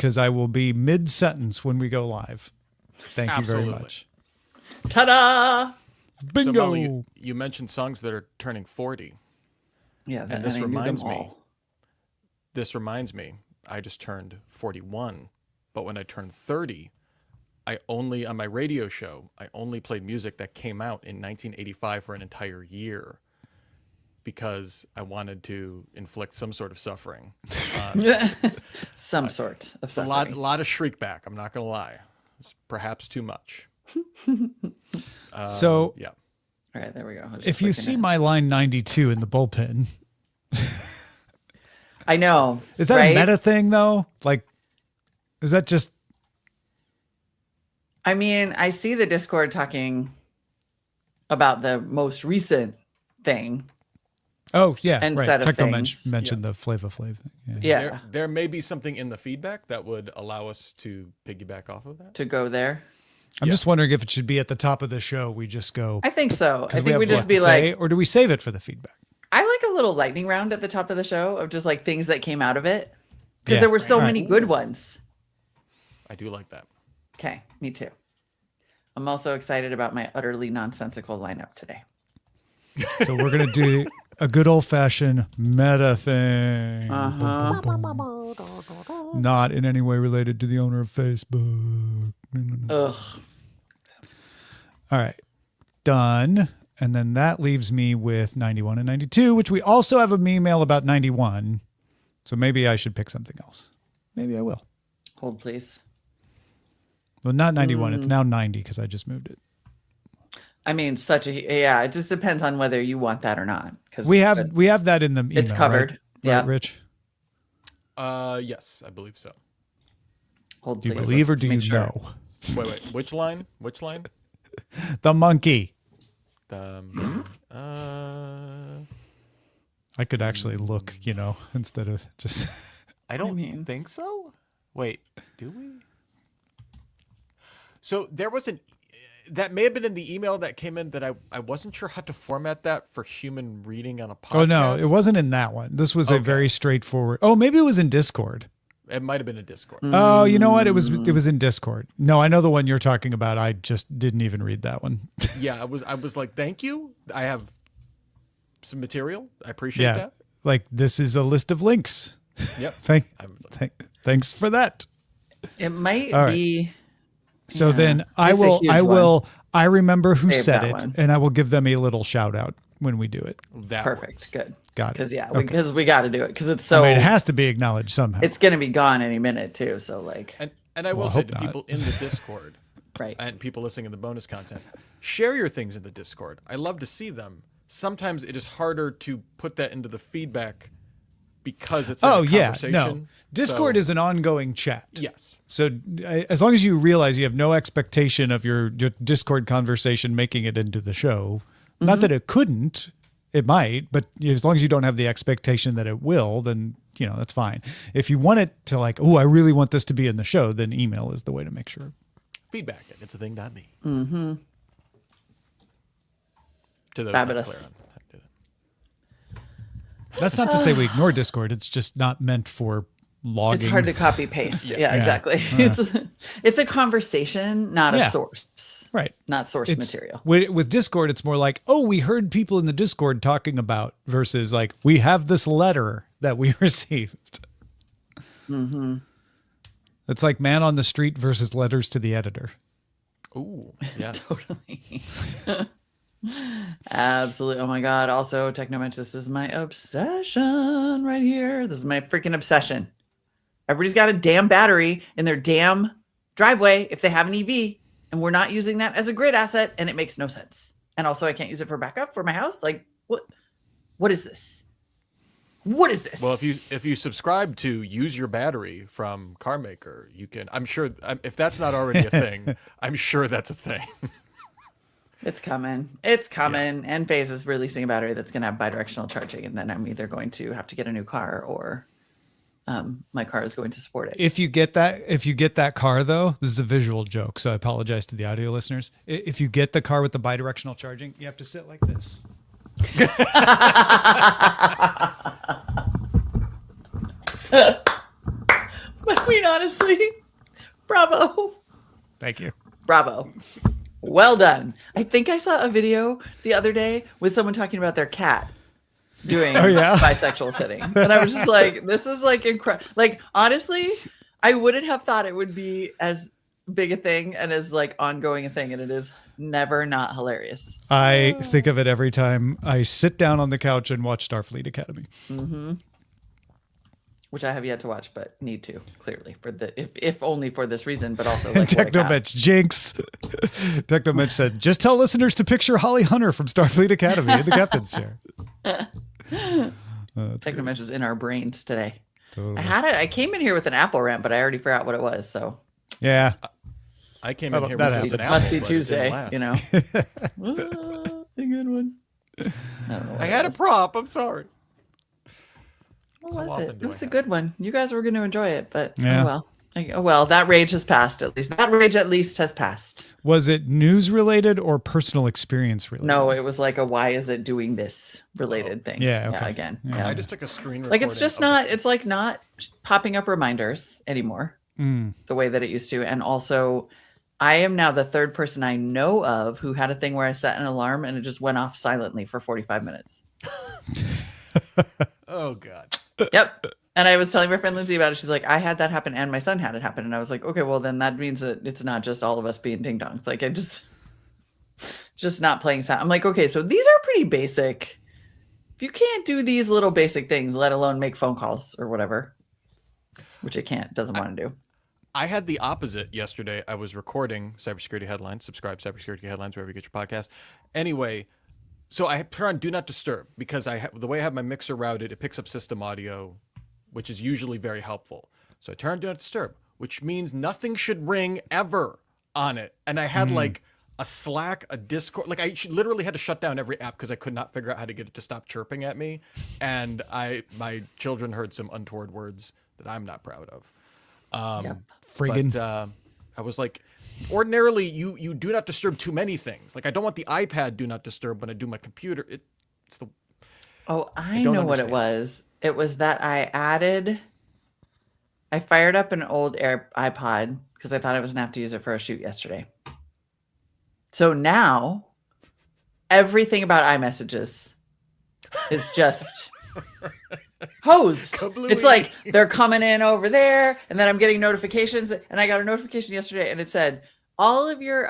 because I will be mid-sentence when we go live. Thank you very much. Ta-da! Bingo! So Molly, you mentioned songs that are turning 40. Yeah, And this reminds me, I just turned 41. But when I turned 30, on my radio show, I only played music that came out in 1985 for an entire year because I wanted to inflict some sort of suffering. Some sort of A suffering. lot of shriek back, I'm not going to lie. It's perhaps too much. So yeah. All right, there we go. if you see my line 92 in the bullpen, I know. is that a meta thing though? Like, is that just? I mean, I see the Discord talking about the most recent thing. Oh yeah, And right. set of Techno things. mentioned the Flava Flav thing. Yeah. There may be something in the feedback that would allow us to piggyback off of that. To go there. I'm just wondering if it should be at the top of the show. We just go. I think so. I think have we just what be to like, say, or do we save it for the feedback? I like a little lightning round at the top of the show of just like things that came out of it. Because Yeah. there were so All right. many good ones. I do like that. Okay, me too. I'm also excited about my utterly nonsensical lineup today. So we're gonna do a good old fashioned meta thing. Uh-huh. Not in any way related to the owner of Facebook. Ugh. All right, done. And then that leaves me with 91 and 92, which we also have a email about 91. So maybe I should pick something else. Maybe I will. Hold, please. Well, not 91. It's now 90 because I just moved it. I mean, yeah, it just depends on whether you want that or not. We have that in the email, It's covered. Right? Yeah. Right, Rich? Yes, I believe so. Hold, Do you please. believe or Let's do you make sure. know? Wait. Which line? Which line? The monkey. Uh, I could actually look, instead of just. I don't think so. Wait, do we? So there was that may have been in the email that came in that I wasn't sure how to format that for human reading on a podcast. Oh, no, it wasn't in that one. This was a very straightforward. Oh, maybe it was in Discord. It might have been in Discord. Oh, you know what? It was in Discord. No, I know the one you're talking about. I just didn't even read that one. Yeah, I was like, thank you. I have some material. I appreciate that. Like this is a list of links. Yep. Thanks for that. It might All right. be. So Yeah. then I It's a huge will I remember who Save said that it, one. and I will give them a little shout out when we do it. That Perfect. works. Good. Got it. Because Okay. because we got to do it because it's so. I mean, it has to be acknowledged somehow. It's gonna be gone any minute too. So like, And I will Well, I say hope to not. people in the Discord right. and people listening in the bonus content, share your things in the Discord. I love to see them. Sometimes it is harder to put that into the feedback because it's a conversation. No. Discord is an ongoing chat. Yes. So as long as you realize you have no expectation of your Discord conversation making it into the show, not that it couldn't, it might, but as long as you don't have the expectation that it will, then that's fine. If you want it to like, oh, I really want this to be in the show, then email is the way to make sure. Feedback it. It's a thing.me. Mm-hmm. To those Fabulous. not clear on how to do that. That's not to say we ignore Discord. It's just not meant for logging. It's hard to copy paste. Yeah. Yeah, exactly. It's a conversation, not a Yeah. source. Right. Not source material. With Discord, it's more like, oh, we heard people in the Discord talking about versus like, we have this letter that we received. Mm-hmm. It's like man on the street versus letters to the editor. Ooh, yes. Totally. Absolutely. Oh my God. Also, Technomensch, this is my obsession right here. This is my freaking obsession. Everybody's got a damn battery in their damn driveway if they have an EV, and we're not using that as a grid asset, and it makes no sense. And also, I can't use it for backup for my house. Like, what is this? What is this? Well, if you subscribe to Use Your Battery from CarMaker, you can. I'm sure if that's not already a thing, I'm sure that's a thing. It's coming. It's coming. And Phase is releasing a battery that's going to have bidirectional charging, and then I'm either going to have to get a new car or my car is going to support it. If you get that car though, this is a visual joke, so I apologize to the audio listeners. If you get the car with the bidirectional charging, you have to sit like this. I mean, honestly, bravo. Thank you. Bravo. Well done. I think I saw a video the other day with someone talking about their cat doing bisexual sitting. And I was just like, this is like incredible. Like, honestly, I wouldn't have thought it would be as big a thing and as like ongoing a thing. And it is never not hilarious. I think of it every time I sit down on the couch and watch Starfleet Academy. Mm-hmm. Which I have yet to watch, but need to, clearly, for the if only for this reason, but also like Technomensch jinx. Technomensch said, just tell listeners to picture Holly Hunter from Starfleet Academy in the captain's chair. Technomensch is in our brains today. Totally. I came in here with an Apple rant, but I already forgot what it was. So yeah, I came in here that with happens. an it must be apple, but it didn't Tuesday, last. you know. A good one. I don't know. I had a prop. I'm sorry. What How was often it? do It I was a have good one. You guys were going to enjoy it, but Yeah. oh well. Oh well, that rage has passed. At least that rage at least has passed. was it news related or personal experience related? No, it was like a why is it doing this related thing. Yeah, okay. again. Yeah. Yeah. I just took a screen recording. Like it's just of the- not. It's like not popping up reminders anymore Mm. the way that it used to. And also, I am now the third person I know of who had a thing where I set an alarm and it just went off silently for 45 minutes. Oh God. Yep. And I was telling my friend Lindsay about it. She's like, I had that happen and my son had it happen. And I was like, okay, well, then that means that it's not just all of us being ding dongs. Like, I just not playing sound. I'm like, okay, so these are pretty basic. If you can't do these little basic things, let alone make phone calls or whatever, which it doesn't want to do. I had the opposite yesterday. I was recording Cybersecurity Headlines. Subscribe Cybersecurity Headlines wherever you get your podcast. Anyway, so I put on Do Not Disturb because the way I have my mixer routed, it picks up system audio, which is usually very helpful. So I turned Do Not Disturb, which means nothing should ring ever on it. And I had like a Slack, a Discord, like I literally had to shut down every app because I could not figure out how to get it to stop chirping at me. And my children heard some untoward words that I'm not proud of. Yep. Friggin'. But I was like, ordinarily you do not disturb too many things. Like I don't want the iPad do not disturb when I do my computer. It's the Oh, I don't know what it understand. was. It was that I fired up an old iPod because I thought I was gonna have to use it for a shoot yesterday. So now everything about iMessages is just hosed. Kablooey. It's like they're coming in over there, and then I'm getting notifications. And I got a notification yesterday, and it said all of your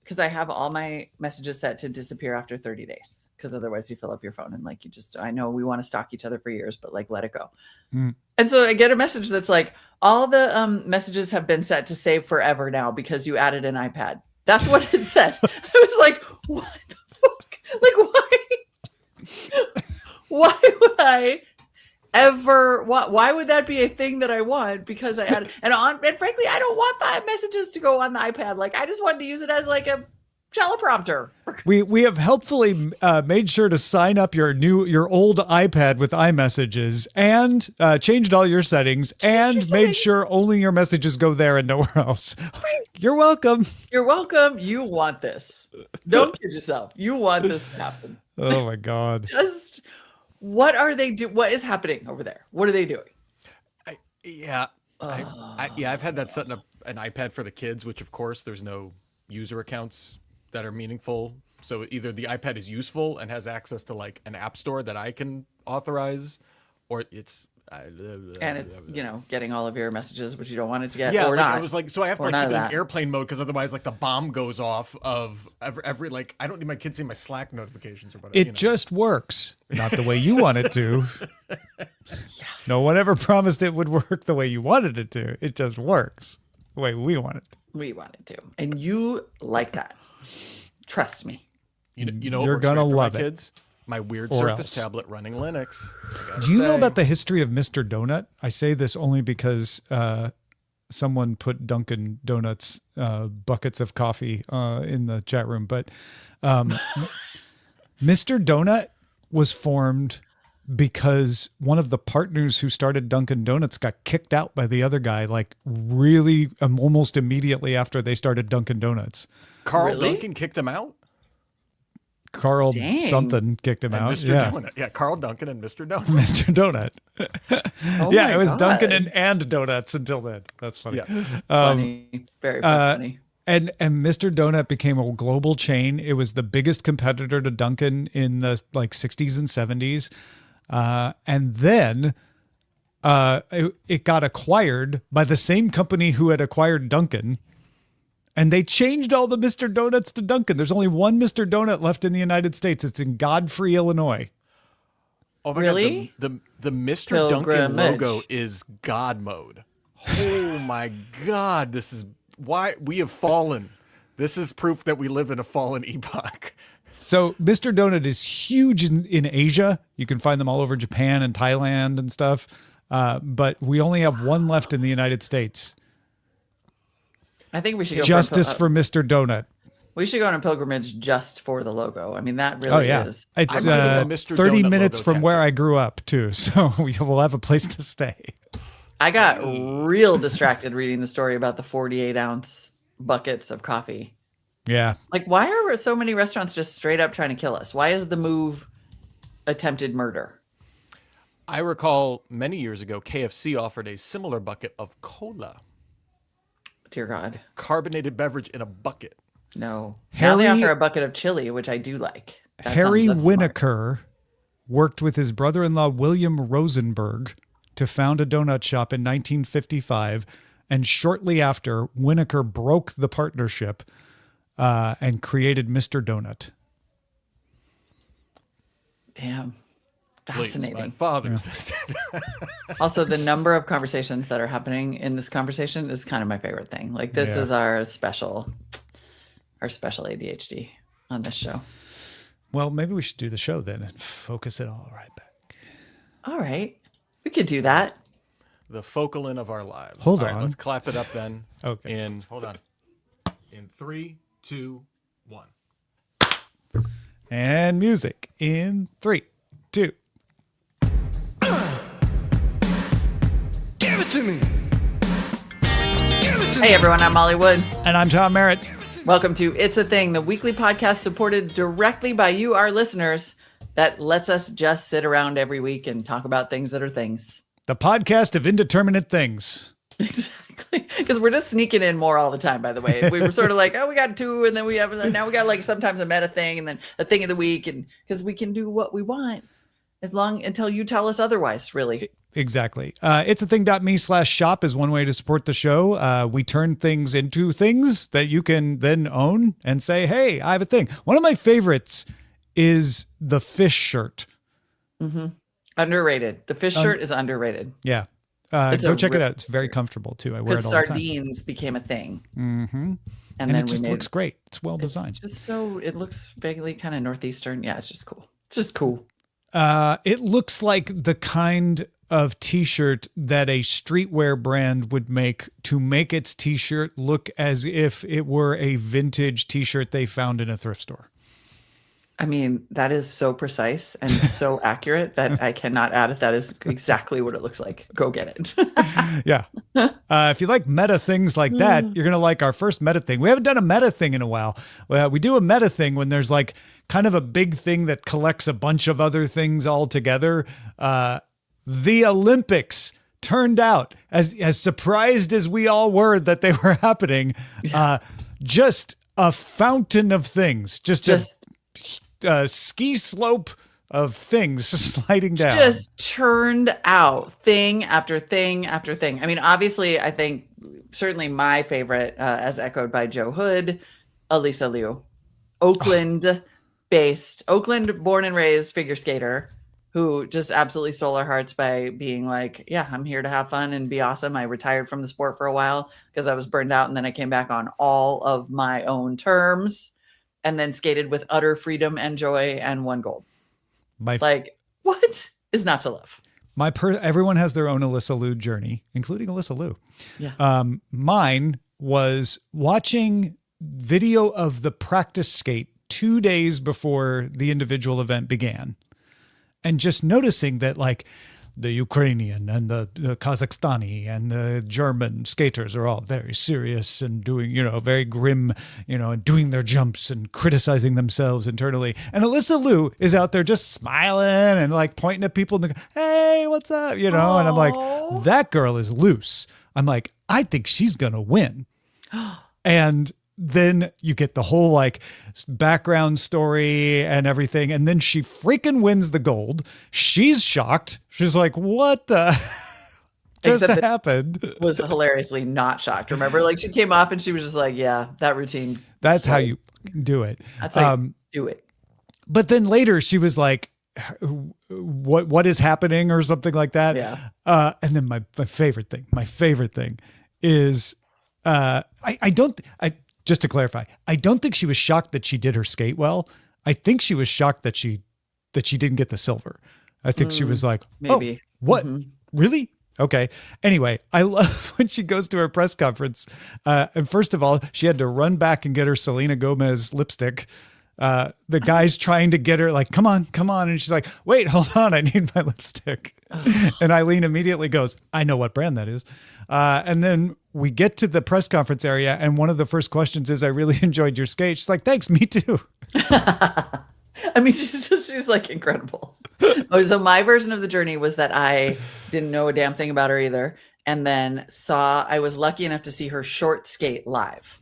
because I have all my messages set to disappear after 30 days, because otherwise you fill up your phone and like I know we want to stalk each other for years, but like let it go. Mm. And so I get a message that's like all the messages have been set to save forever now because you added an iPad. That's what it said. I was like, what the fuck? Like why would I ever why would that be a thing that I want? Because I added and frankly I don't want the messages to go on the iPad. Like I just wanted to use it as like a teleprompter. We have helpfully made sure to sign up your old iPad with iMessages and changed all your settings and your made settings. sure only your messages go there and nowhere else. You're welcome. You're welcome. You want this. Don't kid yourself. You want this to happen. Oh my God. Just what are they do? What is happening over there? What are they doing? I've had that setting up an iPad for the kids, which of course there's no user accounts that are meaningful. So either the iPad is useful and has access to like an app store that I can authorize, or it's And it's getting all of your messages, which you don't want it to get, yeah, or like, not. I was like, so I have to Or like none keep of it in that. airplane mode because otherwise, like the bomb goes off of every like I don't need my kids seeing my Slack notifications or whatever. It just works, not the way you want it to. No one ever promised it would work the way you wanted it to. It just works the way we want it to. We want it to, and you like that. Trust me. you know, what You're works gonna great for love my it. kids. My weird Or Surface else. tablet running Linux. I gotta Do you know say. about the history of Mr. Donut? I say this only because someone put Dunkin' Donuts buckets of coffee in the chat room. But Mr. Donut was formed because one of the partners who started Dunkin' Donuts got kicked out by the other guy, like really almost immediately after they started Dunkin' Donuts. Carl Really? Duncan kicked him out? Carl Dang. something kicked him And out. Mr. Yeah. Donut. Yeah, Carl Duncan and Mr. Donut. Mr. Donut. Oh Yeah, my it was God. Duncan and donuts until then. That's funny. Yeah. Funny. Very funny. And Mr. Donut became a global chain. It was the biggest competitor to Dunkin' in the like 60s and 70s. And then it got acquired by the same company who had acquired Dunkin'. And they changed all the Mr. Donuts to Dunkin'. There's only one Mr. Donut left in the United States. It's in Godfrey, Illinois. Oh my Really? God. The Mr. Duncan Pilgrimage. logo is God mode. Oh my God. This is why we have fallen. This is proof that we live in a fallen epoch. So Mr. Donut is huge in Asia. You can find them all over Japan and Thailand and stuff. But we only have one left in the United States. I think we should go Justice for Mr. Donut. we should go on a pilgrimage just for the logo. I mean, that really Oh yeah, is. it's I'm gonna get a Mr. 30 Donut minutes logo from where tattoo. I grew up too, so we'll have a place to stay. I got real distracted reading the story about the 48-ounce buckets of coffee. Yeah, Like, why are so many restaurants just straight up trying to kill us? Why is the move attempted murder? I recall many years ago, KFC offered a similar bucket of cola, Dear God, carbonated beverage in a bucket. no. Now they Harry- offer a bucket of chili, which I do like. Harry that's smart. Winokur worked with his brother-in-law William Rosenberg to found a donut shop in 1955, and shortly after, Winokur broke the partnership and created Mr. Donut. Damn. Please, my Fascinating. father. Also, the number of conversations that are happening in this conversation is kind of my favorite thing. Like, this Yeah. is our special ADHD on this show. Well, maybe we should do the show then and focus it all right back. All right. We could do that. The focalin of our lives. Hold All right, on. let's clap it up then. Okay. Hold on. In 3, 2, 1. And music in 3, 2. Give it to me. Hey, everyone. I'm Molly Wood. And I'm Tom Merritt. Welcome to It's a Thing, the weekly podcast supported directly by you, our listeners, that lets us just sit around every week and talk about things that are things. The podcast of indeterminate things. Exactly. Because we're just sneaking in more all the time, by the way. We were sort of like, oh, we got 2, and then now we got like sometimes a meta thing and then a thing of the week. And because we can do what we want until you tell us otherwise, really. Exactly. It's a thing.me/shop is one way to support the show. We turn things into things that you can then own and say, hey, I have a thing. One of my favorites is the fish shirt. Underrated. The fish shirt is underrated. Yeah. It's Go a check it real- out. It's very comfortable too. I wear it Because all the time. sardines became a thing. Mm-hmm. And And then it just we made looks great. It's well it's designed. just so it looks vaguely kind of northeastern. Yeah, it's just cool. It's just cool. It looks like the kind of t-shirt that a streetwear brand would make to make its t-shirt look as if it were a vintage t-shirt they found in a thrift store. I mean, that is so precise and so accurate that I cannot add it. That is exactly what it looks like. Go get it. Yeah. If you like meta things like that, you're going to like our first meta thing. We haven't done a meta thing in a while. Well, we do a meta thing when there's like kind of a big thing that collects a bunch of other things all together. The Olympics turned out, as surprised as we all were that they were happening, just a fountain of things, just a ski slope of things sliding down. Just turned out thing after thing after thing. I mean, obviously, I think certainly my favorite, as echoed by Joe Hood, Elisa Liu, Oakland born and raised figure skater who just absolutely stole our hearts by being like, yeah, I'm here to have fun and be awesome. I retired from the sport for a while because I was burned out. And then I came back on all of my own terms and then skated with utter freedom and joy and won gold. Like, what is not to love? Everyone has their own Alyssa Liu journey, including Alyssa Liu. Yeah. Mine was watching video of the practice skate 2 days before the individual event began, and just noticing that like the Ukrainian and the Kazakhstani and the German skaters are all very serious and doing, very grim, and doing their jumps and criticizing themselves internally. And Alyssa Liu is out there just smiling and like pointing at people and hey, what's up? And I'm like, that girl is loose. I'm like, I think she's going to win. And then you get the whole like background story and everything. And then she freaking wins the gold. She's shocked. She's like, what the just happened? Was hilariously not shocked. Remember, like she came off and she was just like, yeah, that routine. That's how you do it. That's how you do it. But then later she was like, what is happening or something like that. Yeah. And then my favorite thing is, just to clarify, I don't think she was shocked that she did her skate well. I think she was shocked that she didn't get the silver. I think she was like, maybe. Oh, what? Mm-hmm. Really? Okay. Anyway, I love when she goes to her press conference. And first of all, she had to run back and get her Selena Gomez lipstick. The guy's trying to get her like, come on. And she's like, wait, hold on. I need my lipstick. And Eileen immediately goes, I know what brand that is. And then we get to the press conference area. And one of the first questions is, I really enjoyed your skate. She's like, thanks, me too. I mean, she's like incredible. So my version of the journey was that I didn't know a damn thing about her either. And then I was lucky enough to see her short skate live.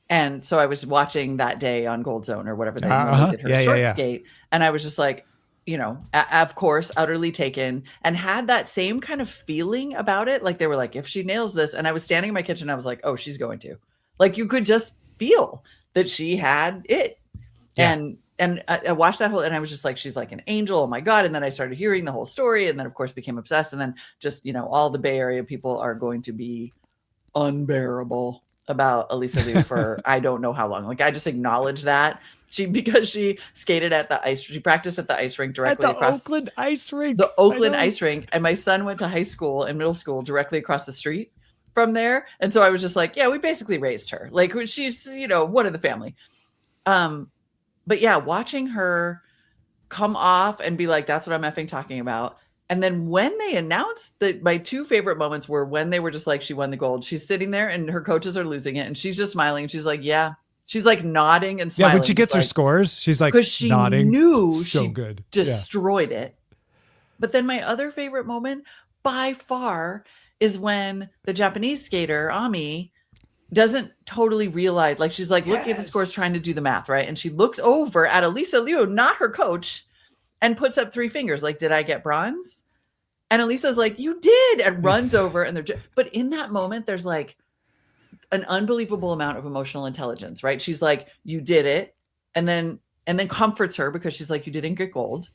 And so I was watching that day on Gold Zone or whatever they did her short skate. And I was just like, of course, utterly taken, and had that same kind of feeling about it. Like they were like, if she nails this, and I was standing in my kitchen, I was like, oh, she's going to. Like you could just feel that she had it. Yeah. And I watched that whole, and I was just like, she's like an angel. Oh my God. And then I started hearing the whole story, and then of course became obsessed. And then just, all the Bay Area people are going to be unbearable about Alyssa Liu for I don't know how long. Like I just acknowledge that because she skated at she practiced at the ice rink directly across Oakland ice rink. The Oakland ice rink. And my son went to high school and middle school directly across the street from there. And so I was just like, yeah, we basically raised her. Like she's, one of the family. But yeah, watching her come off and be like, that's what I'm effing talking about. And then when they announced that, my two favorite moments were when they were just like, she won the gold. She's sitting there and her coaches are losing it. And she's just smiling. And she's like, yeah. She's like nodding and smiling. Yeah, when she gets her scores, she's like because she nodding. Knew so she good. Destroyed it. But then my other favorite moment by far is when the Japanese skater, Ami, doesn't totally realize, like she's like looking at the scores, trying to do the math, right? And she looks over at Alyssa Liu, not her coach, and puts up three fingers like, did I get bronze? And Alyssa's like, you did, and runs over. And but in that moment, there's like an unbelievable amount of emotional intelligence, right? She's like, you did it. And then comforts her because she's like, you didn't get gold.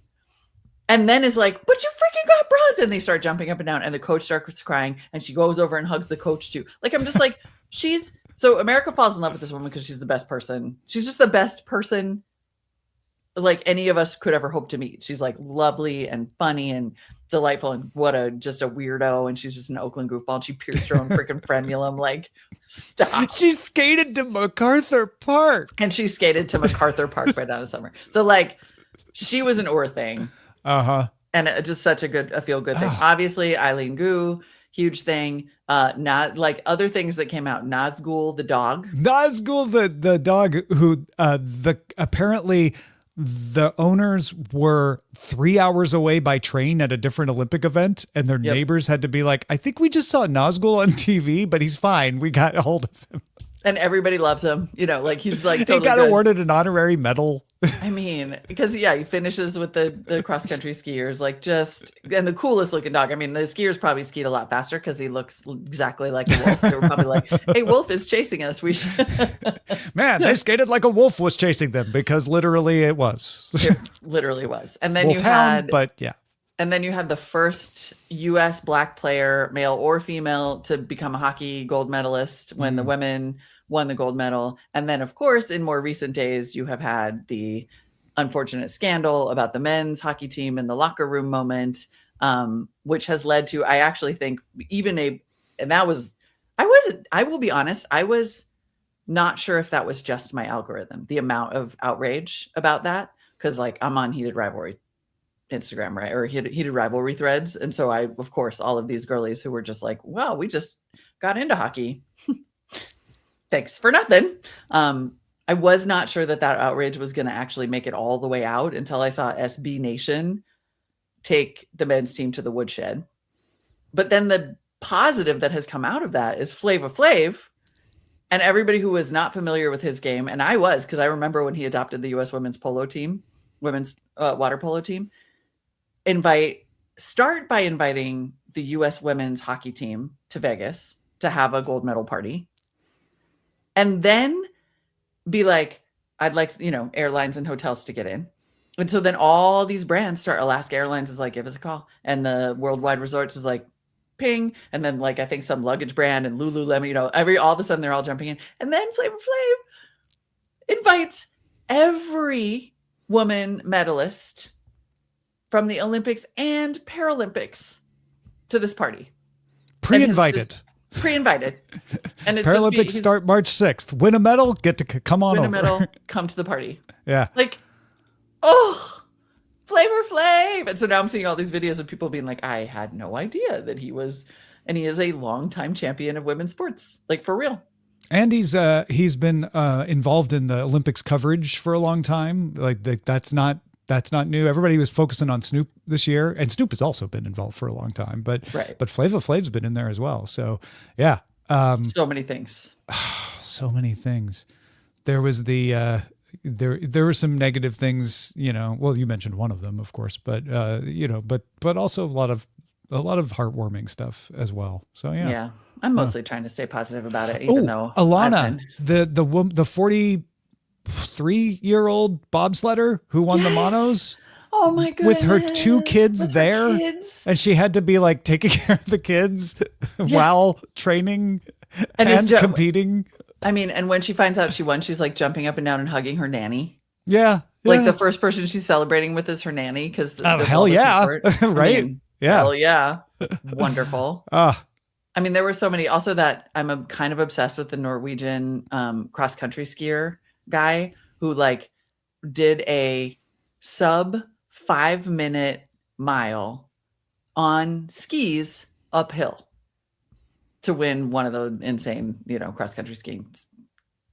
And then is like, but you freaking got bronze. And they start jumping up and down. And the coach starts crying. And she goes over and hugs the coach too. Like, I'm just like, so America falls in love with this woman because she's the best person. She's just the best person like any of us could ever hope to meet. She's like lovely and funny and delightful, and just a weirdo. And she's just an Oakland goofball, and she pierced her own freaking frenulum. Like, stop. She skated to MacArthur Park. And she skated to MacArthur Park right down the summer. So like, she was an Ur thing. Uh-huh. And just such a feel good thing. Obviously, Eileen Gu, huge thing. Not like other things that came out. Nazgul the dog. Nazgul the dog who apparently the owners were 3 hours away by train at a different Olympic event, and their neighbors had to be like, I think we just saw Nazgul on TV, but he's fine. We got a hold of him. And everybody loves him. Like he's like totally he got awarded an honorary medal. I mean, because he finishes with the cross country skiers, like and the coolest looking dog. I mean, the skiers probably skied a lot faster because he looks exactly like a wolf. They were probably like, hey, wolf is chasing us. We should. Man, they skated like a wolf was chasing them, because literally it was. It literally was. And then And then you had the first U.S. Black player, male or female, to become a hockey gold medalist when the women won the gold medal. And then, of course, in more recent days, you have had the unfortunate scandal about the men's hockey team and the locker room moment, which has led to, I actually think, I will be honest, I was not sure if that was just my algorithm, the amount of outrage about that, because like I'm on Heated Rivalry Instagram, right? Or heated rivalry threads. And so I, of course, all of these girlies who were just like, well, we just got into hockey. Thanks for nothing. I was not sure that outrage was going to actually make it all the way out until I saw SB Nation take the men's team to the woodshed. But then the positive that has come out of that is Flava Flav, and everybody who was not familiar with his game, and I was, because I remember when he adopted the U.S. women's water polo team, start by inviting the U.S. women's hockey team to Vegas to have a gold medal party, and then be like, I'd like, airlines and hotels to get in. And so then all these brands start, Alaska Airlines is like, give us a call. And the Worldwide Resorts is like, ping. And then like, I think some luggage brand and Lululemon, all of a sudden they're all jumping in. And then Flava Flav invites every woman medalist from the Olympics and Paralympics to this party. Pre-invited. Pre-invited. And it's Paralympics start March 6th. Win a medal, get to come on over. Win a medal, come to the party. Yeah. Like, oh, Flavor Flav. And so now I'm seeing all these videos of people being like, I had no idea that he is a longtime champion of women's sports. Like, for real. And he's been involved in the Olympics coverage for a long time. Like that's not new. Everybody was focusing on Snoop this year, and Snoop has also been involved for a long time. But Flava Flav's been in there as well. So yeah, so many things. So many things. There was there were some negative things. Well, you mentioned one of them, of course, but but also a lot of heartwarming stuff as well. So yeah. Yeah. I'm mostly trying to stay positive about it, even though Alana, the 43-year-old bobsledder who won the monos. Oh my goodness. With her two kids there. And she had to be like taking care of the kids while training and competing. I mean, and when she finds out she won, she's like jumping up and down and hugging her nanny. Yeah. Like the first person she's celebrating with is her nanny. Because hell yeah. Right. Hell yeah. Wonderful. I mean, there were so many. Also, that I'm kind of obsessed with the Norwegian cross country skier guy who like did a sub 5-minute mile on skis uphill to win one of the insane, cross country skiing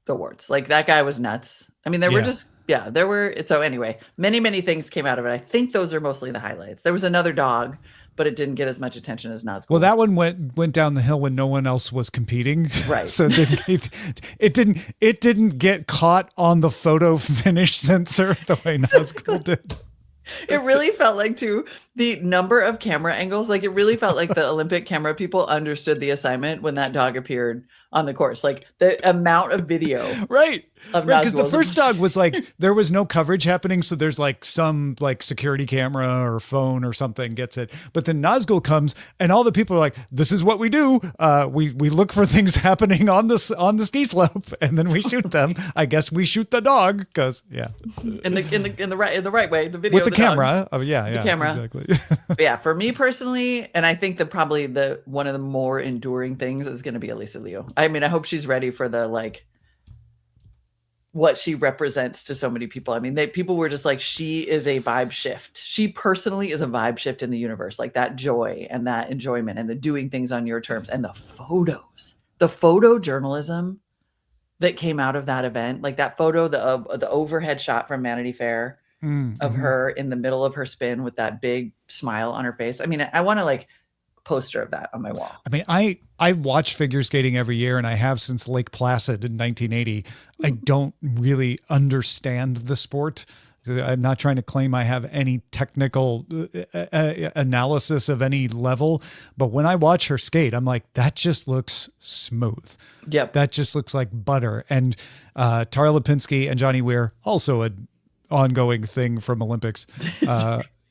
awards. Like, that guy was nuts. I mean, there were. So anyway, many, many things came out of it. I think those are mosely the highlights. There was another dog, but it didn't get as much attention as Nazgul. Well, that one went down the hill when no one else was competing. Right. So it didn't get caught on the photo finish sensor the way Nazgul did. It really felt like, too, the number of camera angles, like it really felt like the Olympic camera people understood the assignment when that dog appeared on the course. Like the amount of video. Right. Because the first dog was like, there was no coverage happening. So there's like some like security camera or phone or something gets it. But then Nazgul comes and all the people are like, this is what we do. We look for things happening on the ski slope and then we shoot them. I guess we shoot the dog because in the right way, the video with the camera. The camera. Exactly. But yeah, for me personally, and I think that probably one of the more enduring things is going to be Elisa Liu. I mean, I hope she's ready for the like what she represents to so many people. I mean, people were just like, she is a vibe shift. She personally is a vibe shift in the universe, like that joy and that enjoyment and the doing things on your terms and the photos, the photojournalism that came out of that event, like that photo, the overhead shot from Vanity Fair of her in the middle of her spin with that big smile on her face. I mean, I want to like poster of that on my wall. I mean, I watch figure skating every year and I have since Lake Placid in 1980. I don't really understand the sport. I'm not trying to claim I have any technical analysis of any level, but when I watch her skate, I'm like, that just looks smooth. Yep. That just looks like butter. And Tara Lipinski and Johnny Weir, also an ongoing thing from Olympics.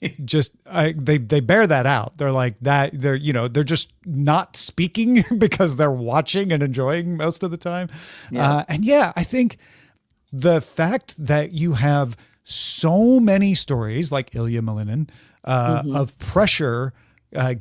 They bear that out. They're like that. They're just not speaking because they're watching and enjoying most of the time. Yeah. I think the fact that you have so many stories like Ilya Malinin of pressure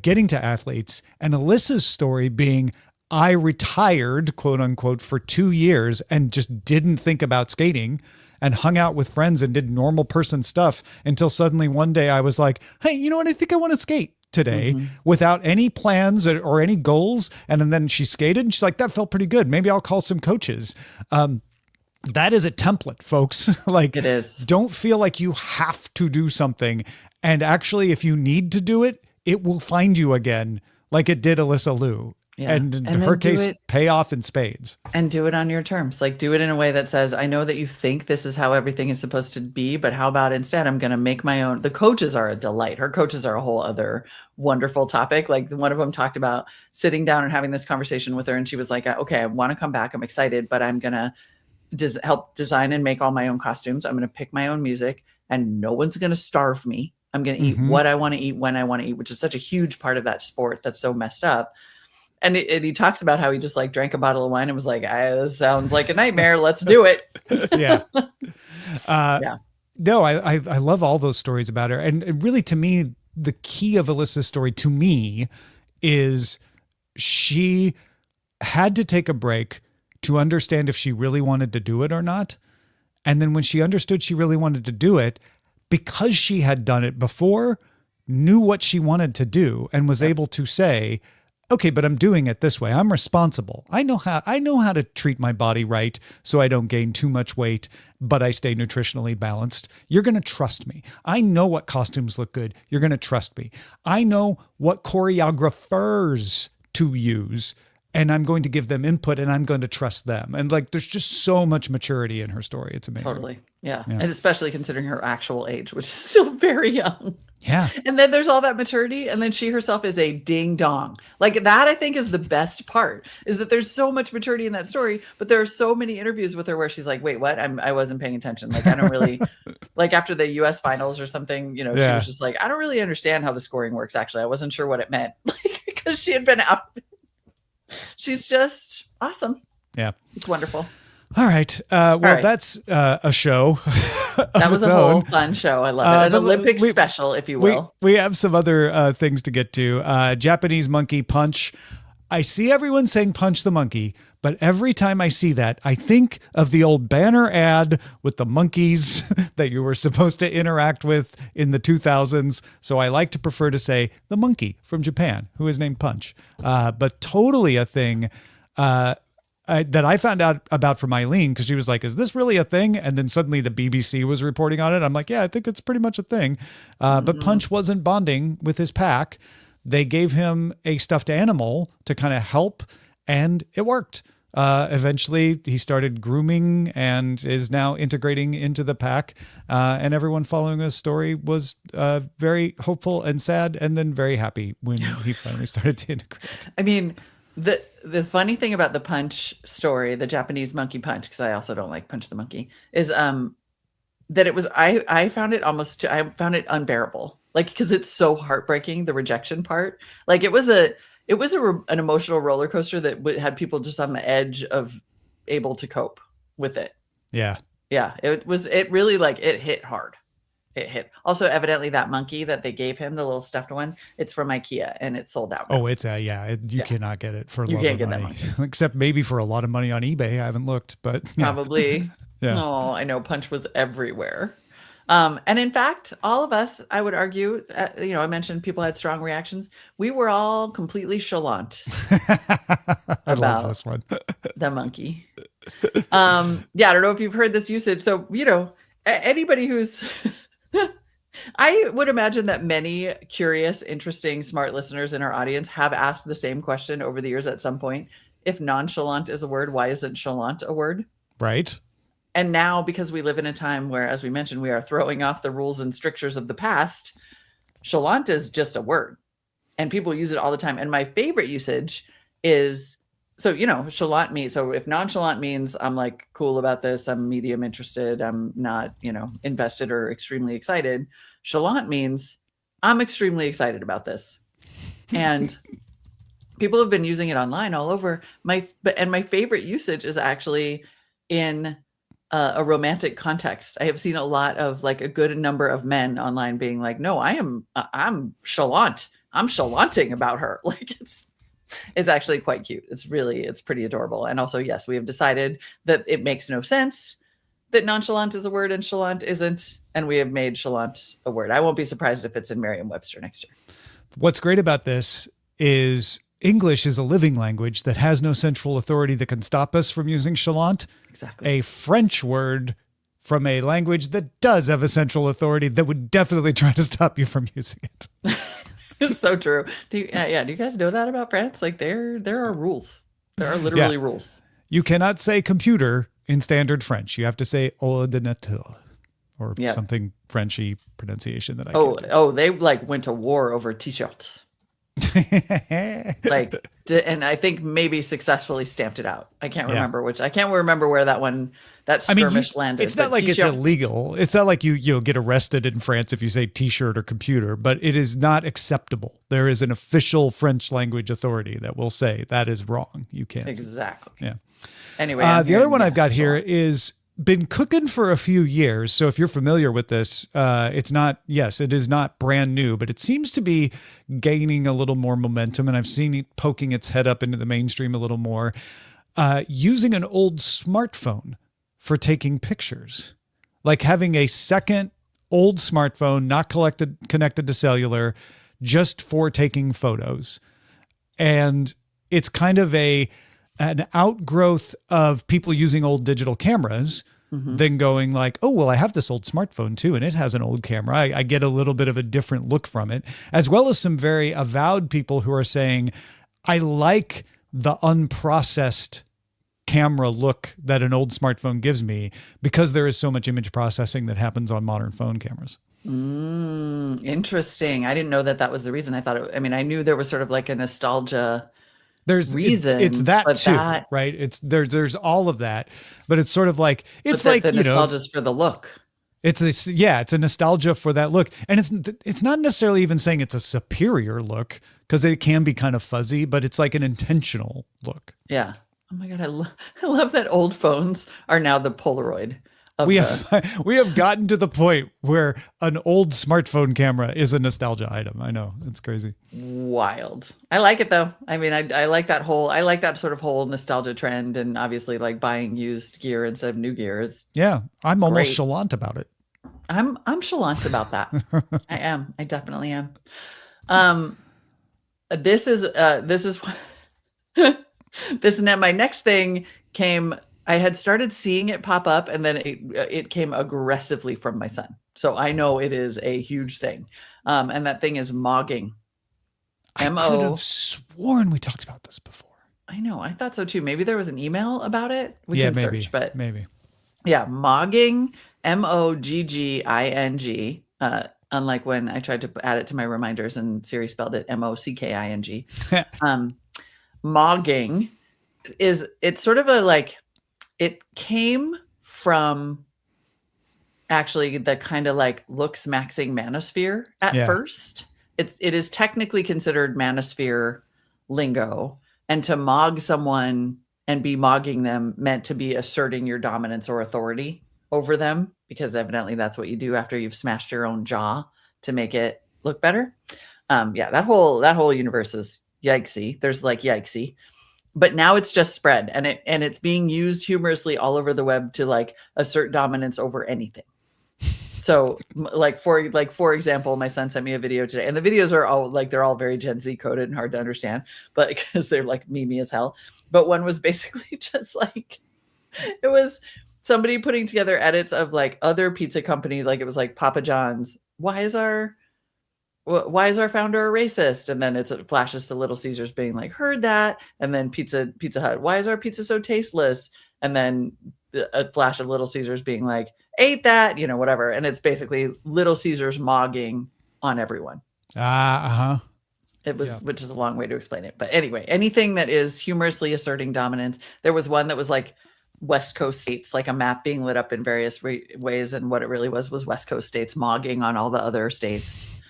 getting to athletes, and Alyssa's story being, I retired, quote unquote, for 2 years and just didn't think about skating and hung out with friends and did normal person stuff until suddenly one day I was like, hey, you know what? I think I want to skate today without any plans or any goals. And then she skated and she's like, that felt pretty good. Maybe I'll call some coaches. That is a template, folks. Like, It is. don't feel like you have to do something. And actually, if you need to do it, it will find you again, like it did Alyssa Liu. Yeah. And in And her then do case, it- pay off in spades. And do it on your terms. Like, do it in a way that says, I know that you think this is how everything is supposed to be, but how about instead I'm going to make my own. The coaches are a delight. Her coaches are a whole other wonderful topic. Like, one of them talked about sitting down and having this conversation with her. And she was like, okay, I want to come back. I'm excited, but I'm going to help design and make all my own costumes. I'm going to pick my own music and no one's going to starve me. I'm going to eat what I want to eat when I want to eat, which is such a huge part of that sport that's so messed up. And he talks about how he just like drank a bottle of wine and was like, this sounds like a nightmare. Let's do it. Yeah. Yeah. No, I love all those stories about her. And really, to me, the key of Alyssa's story to me is she had to take a break to understand if she really wanted to do it or not. And then when she understood she really wanted to do it, because she had done it before, knew what she wanted to do and was able to say, okay, but I'm doing it this way. I'm responsible. I know how to treat my body right so I don't gain too much weight, but I stay nutritionally balanced. You're going to trust me. I know what costumes look good. You're going to trust me. I know what choreographers to use, and I'm going to give them input and I'm going to trust them. And like, there's just so much maturity in her story. It's amazing. Totally. Yeah. And especially considering her actual age, which is still very young. Yeah. And then there's all that maturity. And then she herself is a ding dong. Like, that, I think, is the best part, is that there's so much maturity in that story, but there are so many interviews with her where she's like, wait, what? I wasn't paying attention. Like, I don't really like after the US finals or something, she was just like, I don't really understand how the scoring works. Actually, I wasn't sure what it meant, like, because she had been out. She's just awesome. Yeah. It's wonderful. All right. Well, right. That's a show. That was a whole fun show. I love it. An but Olympic we- special, if you will. We have some other things to get to. Japanese monkey punch. I see everyone saying punch the monkey, but every time I see that, I think of the old banner ad with the monkeys that you were supposed to interact with in the 2000s. So I like to prefer to say the monkey from Japan, who is named Punch. But totally a thing that I found out about from Eileen, because she was like, is this really a thing? And then suddenly the BBC was reporting on it. I'm like, yeah, I think it's pretty much a thing. But Punch wasn't bonding with his pack. They gave him a stuffed animal to kind of help, and it worked. Eventually, he started grooming and is now integrating into the pack. And everyone following his story was very hopeful and sad, and then very happy when he finally started to integrate. I mean, the funny thing about the Punch story, the Japanese monkey punch, because I also don't like Punch the Monkey, is that it was I found it unbearable, like, because it's so heartbreaking, the rejection part. Like, it was an emotional roller coaster that had people just on the edge of able to cope with it. Yeah. It really, like, it hit hard. It hit. Also, evidently, that monkey that they gave him, the little stuffed one, it's from IKEA and it's sold out now. Oh, it's you cannot get it for a You lot can't of get that money, monkey. except maybe for a lot of money on eBay. I haven't looked, but yeah. Probably. Yeah. Oh, I know Punch was everywhere. And in fact, all of us, I would argue, I mentioned people had strong reactions. We were all completely chalant I love about this one. the monkey. I don't know if you've heard this usage. So, anybody who's, I would imagine that many curious, interesting, smart listeners in our audience have asked the same question over the years at some point. If nonchalant is a word, why isn't chalant a word? Right. And now, because we live in a time where, as we mentioned, we are throwing off the rules and strictures of the past, chalant is just a word. And people use it all the time. And my favorite usage is, chalant means, so if nonchalant means I'm like cool about this, I'm medium interested, I'm not, invested or extremely excited. Chalant means I'm extremely excited about this. And people have been using it online all over. My favorite usage is actually in a romantic context. I have seen a lot of, like, a good number of men online being like, no, I'm chalant. I'm chalanting about her. Like, is actually quite cute. It's pretty adorable. And also, yes, we have decided that it makes no sense that nonchalant is a word and chalant isn't. And we have made chalant a word. I won't be surprised if it's in Merriam-Webster next year. What's great about this is English is a living language that has no central authority that can stop us from using chalant. Exactly. A French word from a language that does have a central authority that would definitely try to stop you from using it. It's so true. Do you guys know that about France? Like there are rules. There are literally rules. You cannot say computer in standard French. You have to say ordinateur or something Frenchy pronunciation that I can't do. Oh, they like went to war over t-shirt. And I think maybe successfully stamped it out. I can't remember where that skirmish landed. It's not like it's illegal. It's not like you'll get arrested in France if you say t-shirt or computer, but it is not acceptable. There is an official French language authority that will say that is wrong. You can't. Exactly. Yeah. Anyway, the other one I've got here is been cooking for a few years. So if you're familiar with this, it is not brand new, but it seems to be gaining a little more momentum. And I've seen it poking its head up into the mainstream a little more, using an old smartphone for taking pictures, like having a second old smartphone, not connected to cellular, just for taking photos. And it's kind of an outgrowth of people using old digital cameras, then going like, oh, well, I have this old smartphone too, and it has an old camera. I get a little bit of a different look from it, as well as some very avowed people who are saying, I like the unprocessed camera look that an old smartphone gives me because there is so much image processing that happens on modern phone cameras. Interesting. I didn't know that was the reason. I knew there was sort of like a nostalgia reason. It's that too, right? There's all of that, but it's sort of like it's like the nostalgia's for the look. It's a nostalgia for that look, and it's not necessarily even saying it's a superior look because it can be kind of fuzzy, but it's like an intentional look. Yeah. Oh my God, I love that old phones are now the Polaroid. We have gotten to the point where an old smartphone camera is a nostalgia item. I know, it's crazy. Wild. I like it though. I mean, I like that sort of whole nostalgia trend, and obviously like buying used gear instead of new gear is I'm almost chalant about it. I'm chalant about that. I am. I definitely am. This is my next thing came. I had started seeing it pop up, and then it came aggressively from my son. So I know it is a huge thing. And that thing is mogging. I could have sworn we talked about this before. I know. I thought so too. Maybe there was an email about it. We can search, but maybe. Yeah, mogging, mogging. Unlike when I tried to add it to my reminders and Siri spelled it mocking. Mogging it's sort of it came from actually the kind of like looks maxing manosphere at first. It is technically considered manosphere lingo, and to mog someone and be mogging them meant to be asserting your dominance or authority over them, because evidently that's what you do after you've smashed your own jaw to make it look better. That whole universe is yikesy. There's like yikesy. But now it's just spread, and it's being used humorously all over the web to like assert dominance over anything. So for example, my son sent me a video today, and the videos are all they're all very Gen Z coded and hard to understand, but because they're like memey as hell. But one was basically just like, it was somebody putting together edits of like other pizza companies. Like it was like Papa John's. Why is our founder a racist? And then it flashes to Little Caesars being like, heard that. And then Pizza Hut, why is our pizza so tasteless? And then a flash of Little Caesars being like, ate that, whatever. And it's basically Little Caesars mogging on everyone. It was, which is a long way to explain it. But anyway, anything that is humorously asserting dominance. There was one that was like West Coast states, like a map being lit up in various ways. And what it really was West Coast states mogging on all the other states.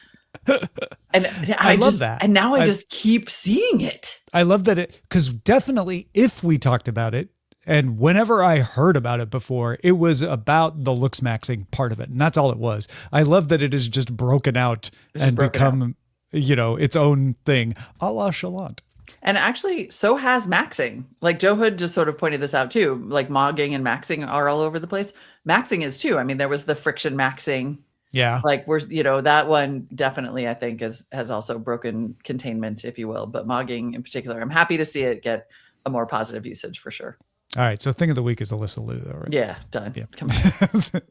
And I love that. And now I just keep seeing it. I love that because definitely if we talked about it, and whenever I heard about it before, it was about the looks maxing part of it. And that's all it was. I love that it is just broken out and become, its own thing, a la chalant. And actually, so has maxing. Like Joe Hood just sort of pointed this out too. Like mogging and maxing are all over the place. Maxing is too. I mean, there was the friction maxing. Yeah. Like that one definitely I think has also broken containment, if you will. But mogging in particular, I'm happy to see it get a more positive usage for sure. All right. So thing of the week is Alyssa Liu, though, right? Yeah, done. Yeah. Come on.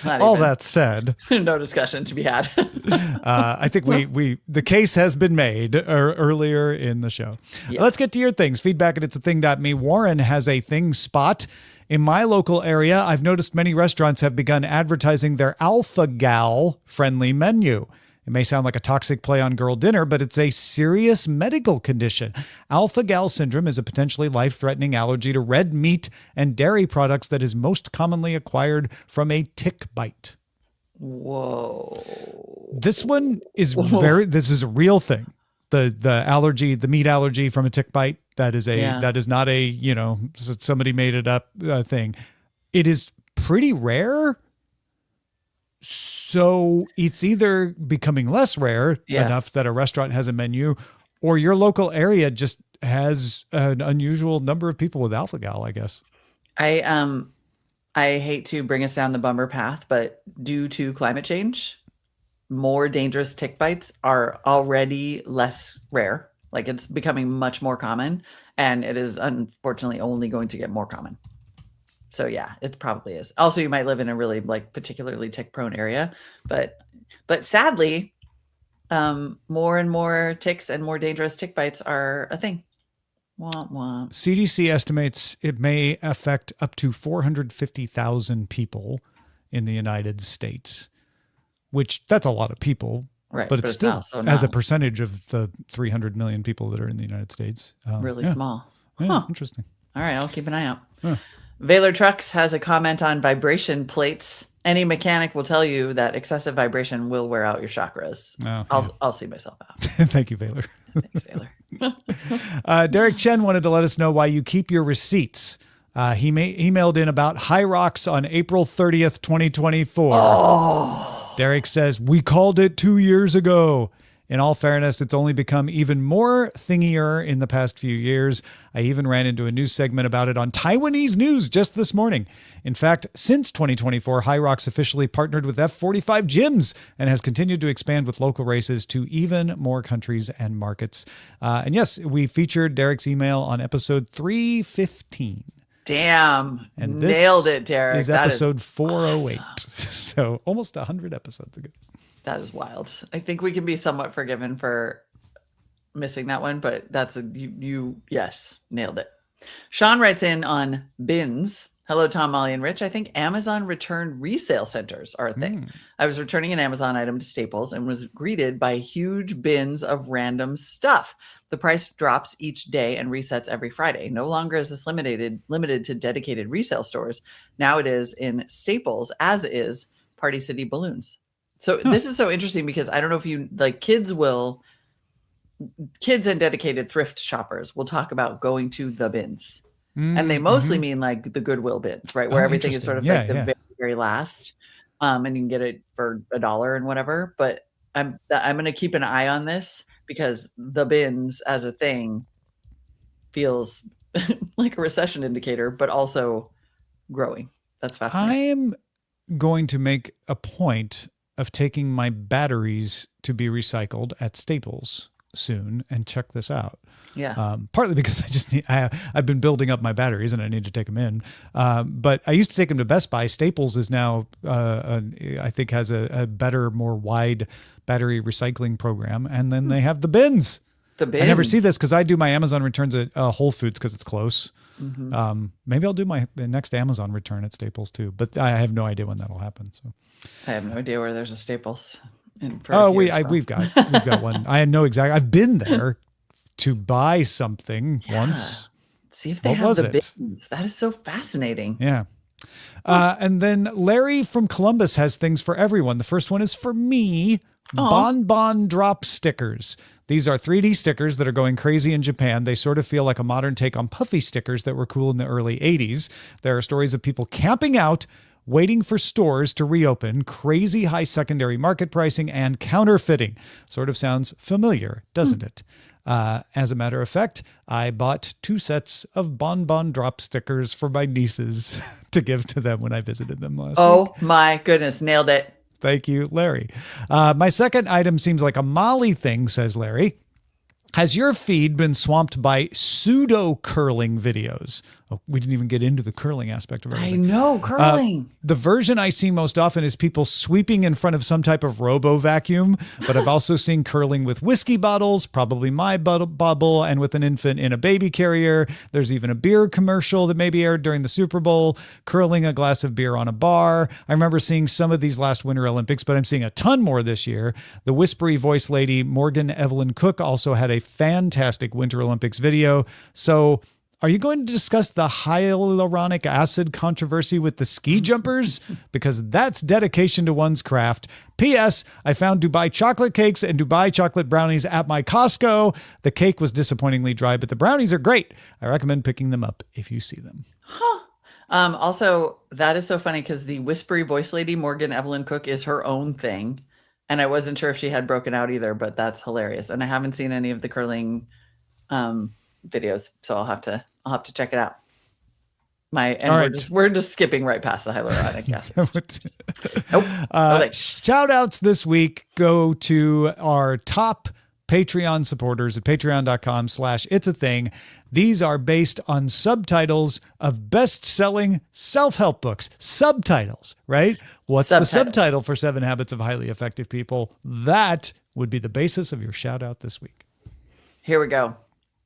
Not All even. that said, No discussion to be had. I think the case has been made earlier in the show. Yeah. Let's get to your things. Feedback at itsathing.me. Warren has a thing spot. In my local area, I've noticed many restaurants have begun advertising their Alpha Gal friendly menu. It may sound like a toxic play on girl dinner, but it's a serious medical condition. Alpha Gal syndrome is a potentially life-threatening allergy to red meat and dairy products that is most commonly acquired from a tick bite. Whoa. This one is this is a real thing. The allergy, the meat allergy from a tick bite, that is not a, somebody made it up thing. It is pretty rare. So it's either becoming less rare enough that a restaurant has a menu, or your local area just has an unusual number of people with Alpha Gal, I guess. I hate to bring us down the bummer path, but due to climate change, more dangerous tick bites are already less rare. Like it's becoming much more common, and it is unfortunately only going to get more common. So yeah, it probably is. Also, you might live in a really particularly tick prone area, but sadly, more and more ticks and more dangerous tick bites are a thing. Womp womp. CDC estimates it may affect up to 450,000 people in the United States, which that's a lot of people, right? But it's still as a percentage of the 300 million people that are in the United States. Really small. Yeah, interesting. All right, I'll keep an eye out. Huh. Valor Trucks has a comment on vibration plates. Any mechanic will tell you that excessive vibration will wear out your chakras. I'll see myself out. Thank you, Valor. Thanks, Valor. Derek Chen wanted to let us know why you keep your receipts. He emailed in about High Rocks on April 30th, 2024. Oh. Derek says, we called it 2 years ago. In all fairness, it's only become even more thingier in the past few years. I even ran into a news segment about it on Taiwanese news just this morning. In fact, since 2024, High Rocks officially partnered with F45 gyms and has continued to expand with local races to even more countries and markets. And yes, we featured Derek's email on episode 315. Damn. And this nailed it, Derek. Is episode 408. Awesome. So almost 100 episodes ago. That is wild. I think we can be somewhat forgiven for missing that one, but that's yes, nailed it. Sean writes in on bins. Hello, Tom, Molly, and Rich. I think Amazon return resale centers are a thing. I was returning an Amazon item to Staples and was greeted by huge bins of random stuff. The price drops each day and resets every Friday. No longer is this limited to dedicated resale stores. Now it is in Staples, as is Party City Balloons. So this is so interesting because I don't know if you kids and dedicated thrift shoppers will talk about going to the bins. And they mostly mean like the Goodwill bins, right? Where everything is sort of the very, very last. And you can get it for $1 and whatever. But I'm going to keep an eye on this because the bins as a thing feels like a recession indicator, but also growing. That's fascinating. I am going to make a point of taking my batteries to be recycled at Staples soon and check this out. Yeah. Partly because I've been building up my batteries and I need to take them in. But I used to take them to Best Buy. Staples is now, I think has a better, more wide battery recycling program. And then they have the bins. I never see this because I do my Amazon returns at Whole Foods because it's close. Maybe I'll do my next Amazon return at Staples too, but I have no idea when that'll happen. So I have no idea where there's a Staples. We've got one. I know exactly. I've been there to buy something once. See if they have the bins. That is so fascinating. Yeah. And then Larry from Columbus has things for everyone. The first one is for me. Bon Bon Drop stickers. These are 3D stickers that are going crazy in Japan. They sort of feel like a modern take on puffy stickers that were cool in the early 80s. There are stories of people camping out, waiting for stores to reopen, crazy high secondary market pricing, and counterfeiting. Sort of sounds familiar, doesn't it? As a matter of fact, I bought 2 sets of Bon Bon drop stickers for my nieces to give to them when I visited them last week. Oh my goodness, nailed it. Thank you, Larry. My second item seems like a Molly thing, says Larry. Has your feed been swamped by pseudo curling videos? Oh, we didn't even get into the curling aspect of I everything. know, curling. The version I see most often is people sweeping in front of some type of robo vacuum, but I've also seen curling with whiskey bottles, probably my bubble, and with an infant in a baby carrier. There's even a beer commercial that maybe aired during the Super Bowl, curling a glass of beer on a bar. I remember seeing some of these last Winter Olympics, but I'm seeing a ton more this year. The whispery voice lady, Morgan Evelyn Cook, also had a fantastic Winter Olympics video. So are you going to discuss the hyaluronic acid controversy with the ski jumpers? Because that's dedication to one's craft. P.S. I found Dubai chocolate cakes and Dubai chocolate brownies at my Costco. The cake was disappointingly dry, but the brownies are great. I recommend picking them up if you see them. Also, that is so funny because the whispery voice lady, Morgan Evelyn Cook, is her own thing. And I wasn't sure if she had broken out either, but that's hilarious. And I haven't seen any of the curling videos, so I'll have to check it out. We're just skipping right past the hyaluronic acid. Nope. Shout outs this week go to our top Patreon supporters at patreon.com/itsAthing. These are based on subtitles of best-selling self-help books. Subtitles, right? What's the subtitle for 7 Habits of Highly Effective People? That would be the basis of your shout out this week. Here we go.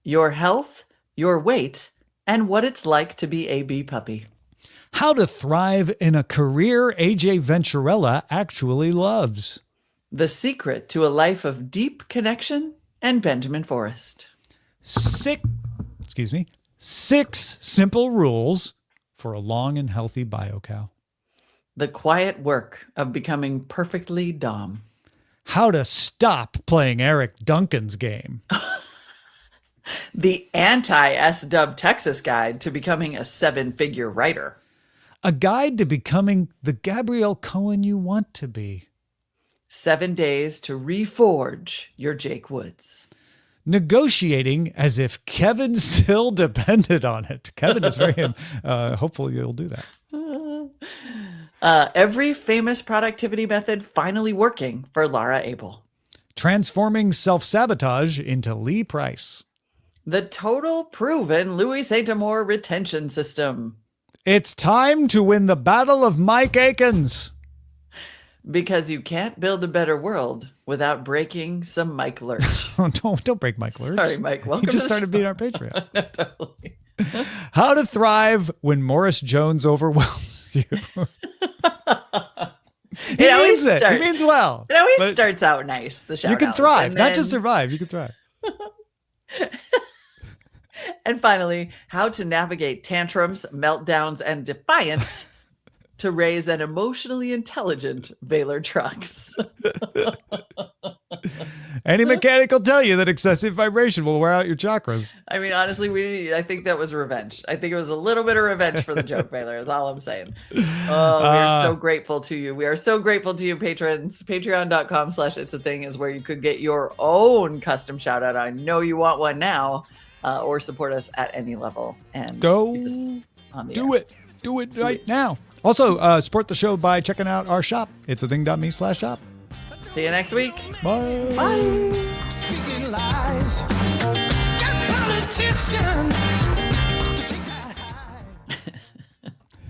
Your health, your weight, and what it's like to be a bee puppy. How to thrive in a career AJ Venturella actually loves. The secret to a life of deep connection and Benjamin Forrest. 6 simple rules for a long and healthy biocow. The quiet work of becoming perfectly Dom. How to stop playing Eric Duncan's game. The anti-SW Texas guide to becoming a 7-figure writer. A guide to becoming the Gabrielle Cohen you want to be. 7 days to reforge your Jake Woods. Negotiating as if Kevin still depended on it. Kevin is very hopefully you'll do that. Every famous productivity method finally working for Laura Abel. Transforming self-sabotage into Lee Price. The total proven Louis Saint-Amour retention system. It's time to win the battle of Mike Akins. Because you can't build a better world without breaking some Mike Lurch. Don't break Mike Lurch. Sorry, Mike. Welcome he just to started the being our Patreon. No, totally. How to thrive when Morris Jones overwhelms you. He means it. He means well. It always starts out nice. The shout you can outs, thrive, then, not just survive. You can thrive. And finally, how to navigate tantrums, meltdowns, and defiance to raise an emotionally intelligent Baylor Trucks. Any mechanic will tell you that excessive vibration will wear out your chakras. I mean, honestly, I think that was revenge. I think it was a little bit of revenge for the joke, Baylor, is all I'm saying. Oh, we are so grateful to you. We are so grateful to you, patrons. Patreon.com/itsAthing is where you could get your own custom shout out. I know you want one now, or support us at any level. And go on the do air. it. Do it right now. Also, support the show by checking out our shop. itsathing.me/shop. See you next week. Bye. Bye. Speaking lies. Got politicians to take that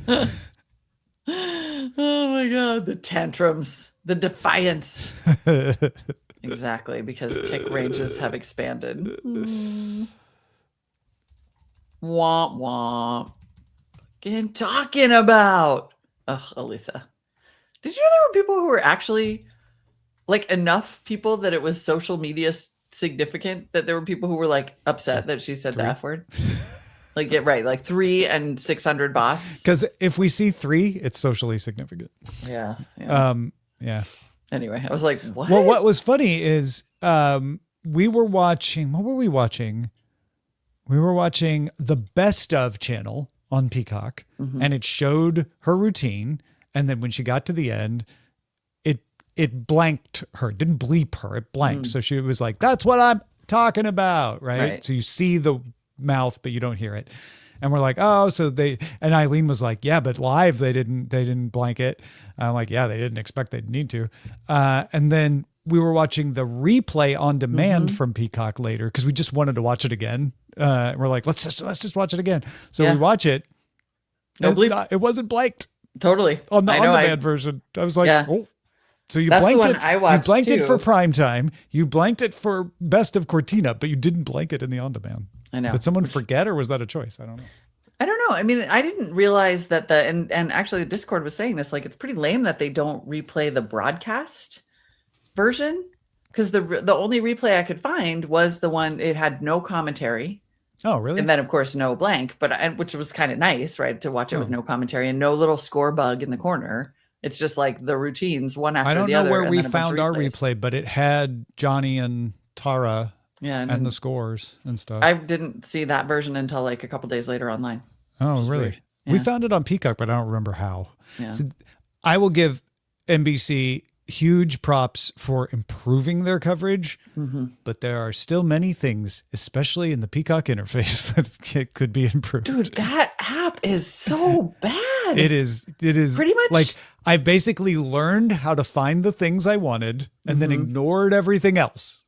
high. Oh my God. The tantrums, the defiance. Exactly, because tick ranges have expanded. Womp womp. Fucking talking about. Ugh, Elisa. Did you know there were people who were actually like enough people that it was social media significant that there were people who were like upset that she said the F word? Like, get right, like 3 and 600 bots. Because if we see 3, it's socially significant. Yeah. Yeah. Anyway, I was like, what? Well, what was funny is we were watching, what were we watching? We were watching the Best Of channel on Peacock, and it showed her routine. And then when she got to the end, it blanked her, it didn't bleep her, it blanked. So she was like, that's what talking about? Right. So you see the mouth, but you don't hear it. And we're like, oh, so and Eileen was like, yeah, but live, they didn't blanket. I'm like, yeah, they didn't expect they'd need to. And then we were watching the replay on demand from Peacock later, because we just wanted to watch it again. We're like, let's just watch it again. So we watch it. No and bleep. it wasn't blanked Totally. on the I know, on-demand version. I was like, oh. So you That's the blanked one it. I You watched blanked it too. for prime time. You blanked it for Best of Cortina, but you didn't blank it in the on-demand. I know. Did someone forget, or was that a choice? I don't know. I don't know. I mean, I didn't realize that and actually the Discord was saying this, like, it's pretty lame that they don't replay the broadcast version, because the only replay I could find was the one, it had no commentary. Oh, really? And then of course no blank, which was kind of nice, right? To watch it with no commentary and no little score bug in the corner. It's just like the routines one after the other. I don't know where and we then a bunch of found our replays. replay, but it had Johnny and Tara and the scores and stuff. I didn't see that version until like a couple days later online. Oh, really? weird. We Yeah. found it on Peacock, but I don't remember how. Yeah. So I will give NBC huge props for improving their coverage, but there are still many things, especially in the Peacock interface, that could be improved. Dude, that app is so bad. It is Pretty much- like I basically learned how to find the things I wanted and then ignored everything else.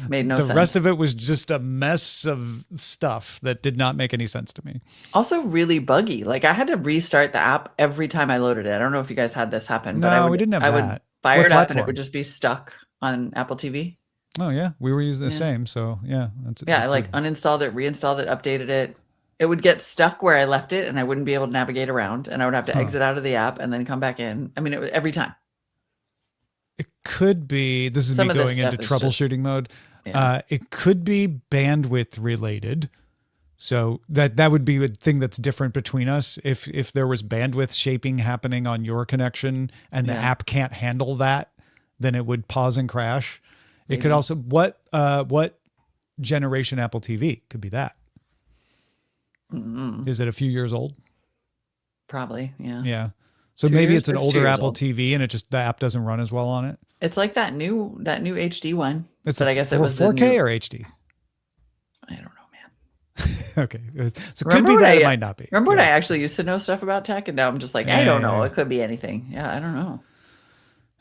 Made no The sense. rest of it was just a mess of stuff that did not make any sense to me. Also really buggy. Like I had to restart the app every time I loaded it. I don't know if you guys had this happen, but No, we didn't have I that. would fire What it up and it platform? would just be stuck on Apple TV. Oh yeah, we were using the Yeah. same. So yeah, Yeah, I like uninstalled it, reinstalled it, updated it. It would get stuck where I left it and I wouldn't be able to navigate around and I would have to exit out of the app and then come back in. I mean, it was every time. It could be. This is Some me of this going into stuff is just- troubleshooting mode. Yeah. It could be bandwidth related. So that would be a thing that's different between us. If there was bandwidth shaping happening on your connection and the Yeah. app can't handle that, then it would pause and crash. It could Maybe. also what generation Apple TV could be that? Is it a few years old? Probably, yeah. Yeah. So 2 maybe years? it's an It's 2 older years Apple old. TV and the app doesn't run as well on it. It's like that new HD one. It's but I guess it was the 4K new- or HD. I don't know, man. Okay. So it could Remember be when that, I- it might not be. Remember when Yeah. I actually used to know stuff about tech and now I'm just like, I don't know. It could be anything. Yeah, I don't know.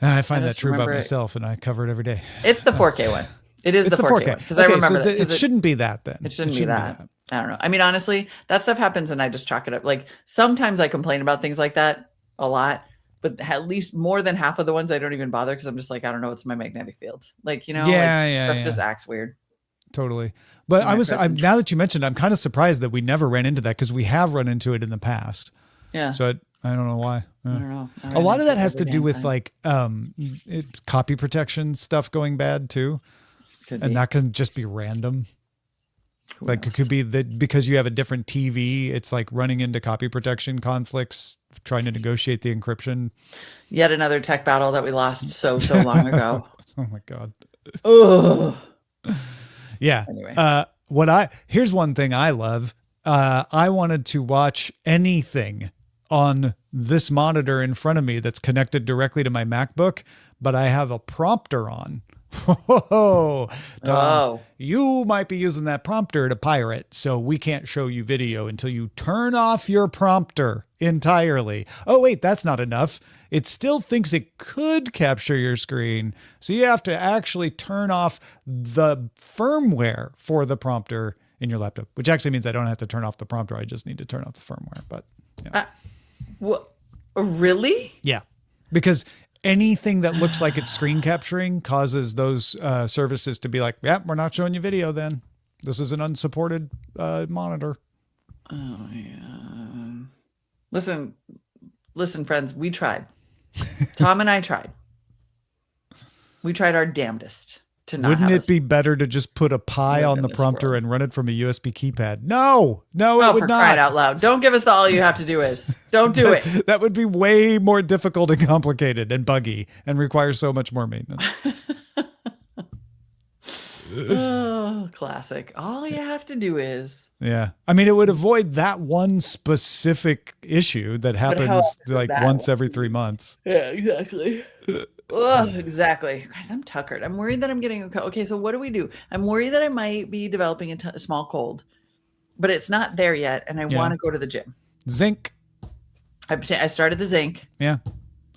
I find I that just true about remember it- myself and I cover it every day. It's the 4K one. It is It's the 4K one. Because I remember so that. 'cause it shouldn't be that then. It shouldn't be that. I don't know. I mean, honestly, that stuff happens and I just chalk it up. Like sometimes I complain about things like that a lot, but at least more than half of the ones I don't even bother because I'm just like, I don't know, it's my magnetic field. Like, Yeah, like, yeah, stuff yeah. just acts weird. Totally. But My presence. now that you mentioned, I'm kind of surprised that we never ran into that because we have run into it in the past. Yeah. So I don't know why. I don't know. I A run lot of into that it has to every do damn with time. like copy protection stuff going bad too. Could And be. that can just be random. Who Like it knows? could be that because you have a different TV, it's like running into copy protection conflicts, trying to negotiate the encryption. Yet another tech battle that we lost so long ago. Oh my God. Oh. Yeah. Anyway. Here's one thing I love. I wanted to watch anything on this monitor in front of me that's connected directly to my MacBook, but I have a prompter on. Whoa, Tom, Oh. you might be using that prompter to pirate, so we can't show you video until you turn off your prompter entirely. Oh, wait, that's not enough. It still thinks it could capture your screen, so you have to actually turn off the firmware for the prompter in your laptop, which actually means I don't have to turn off the prompter. I just need to turn off the firmware, but yeah. What? Really? Yeah, because anything that looks like it's screen capturing causes those services to be like, yeah, we're not showing you video then. This is an unsupported monitor. Oh yeah. Listen, friends, we tried. Tom and I tried. We tried our damnedest to not Wouldn't have it be better to just put a Pi live on in the this prompter world. and run it from a USB keypad? No, it Oh, would for not. crying out loud. Don't give us the all you have to do is. Don't do it. That would be way more difficult and complicated and buggy and require so much more maintenance. Oh, classic. All you have to do is. Yeah. I mean, it would avoid that one specific issue that happens often like that once one? every 3 months. Yeah, exactly. Ugh, exactly. Guys, I'm tuckered. I'm worried that I'm getting a cold. Okay, so what do we do? I'm worried that I might be developing a small cold, but it's not there yet, and I Yeah. want to go to the gym. Zinc. I started the zinc. Yeah.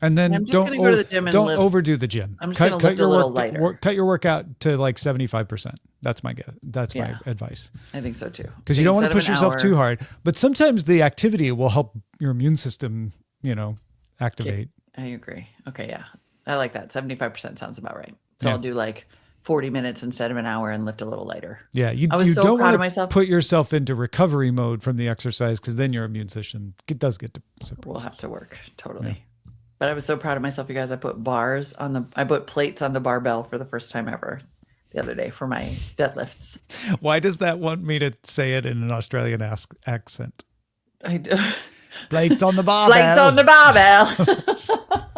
And then I'm just don't, gonna go to the gym and don't lift. overdo the gym. I'm just gonna lift a your little work, lighter. cut your workout to like 75%. That's my guess. That's Yeah. my advice. I think so too. Because you don't want to Instead of push an yourself hour- too hard. But sometimes the activity will help your immune system, activate. I agree. Okay, yeah. I like that. 75% sounds about right. So Yeah. I'll do like 40 minutes instead of an hour and lift a little lighter. Yeah, you I was so don't proud want of to myself. put yourself into recovery mode from the exercise because then your immune system does get suppressed. We'll have to work. Totally. But I was so proud of myself, you guys. I put plates on the barbell for the first time ever the other day for my deadlifts. Why does that want me to say it in an Australian accent? I do. Plates on the barbell. Plates on the barbell.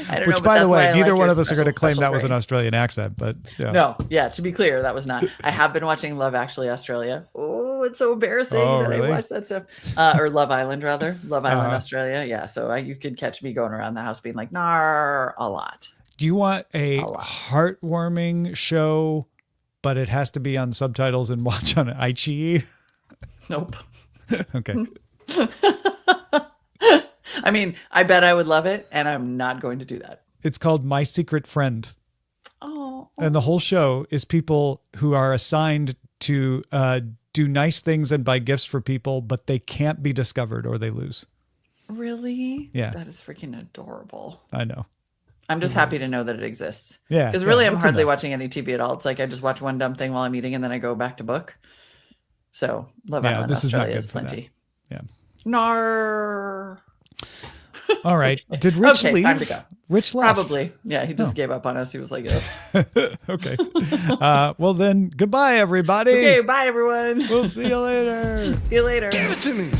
I don't know, Which, but by the that's why way, I neither like one your of us are going to special, claim special that was an brain. Australian accent, but yeah. No, yeah, to be clear, that was not. I have been watching Love Actually Australia. Oh, it's so embarrassing Oh, that really? I watched that stuff. Or Love Island, rather. Love Island Australia. Yeah, so you could catch me going around the house being like, nar, a lot. Do you want a lot. heartwarming show, but it has to be on subtitles and watch on iQIYI? Nope. Okay. I mean, I bet I would love it, and I'm not going to do that. It's called My Secret Friend. Oh, And the whole show is people who are assigned to do nice things and buy gifts for people, but they can't be discovered or they lose. really? Yeah. That is freaking adorable. I know. I'm just happy to know that it exists. Yeah. Because really, I'm that's hardly enough. watching any TV at all. It's like I just watch one dumb thing while I'm eating, and then I go back to book. So Love Yeah, Island this is not Australia good is for that. plenty. Yeah. Nar. All right. Did Rich Okay, leave? time to go. Rich left. Probably. Yeah, he just Oh. gave up on us. He was like, "Ugh." Okay. Well, then, goodbye, everybody. okay, bye, everyone. We'll see you later. See you later. Give it to me.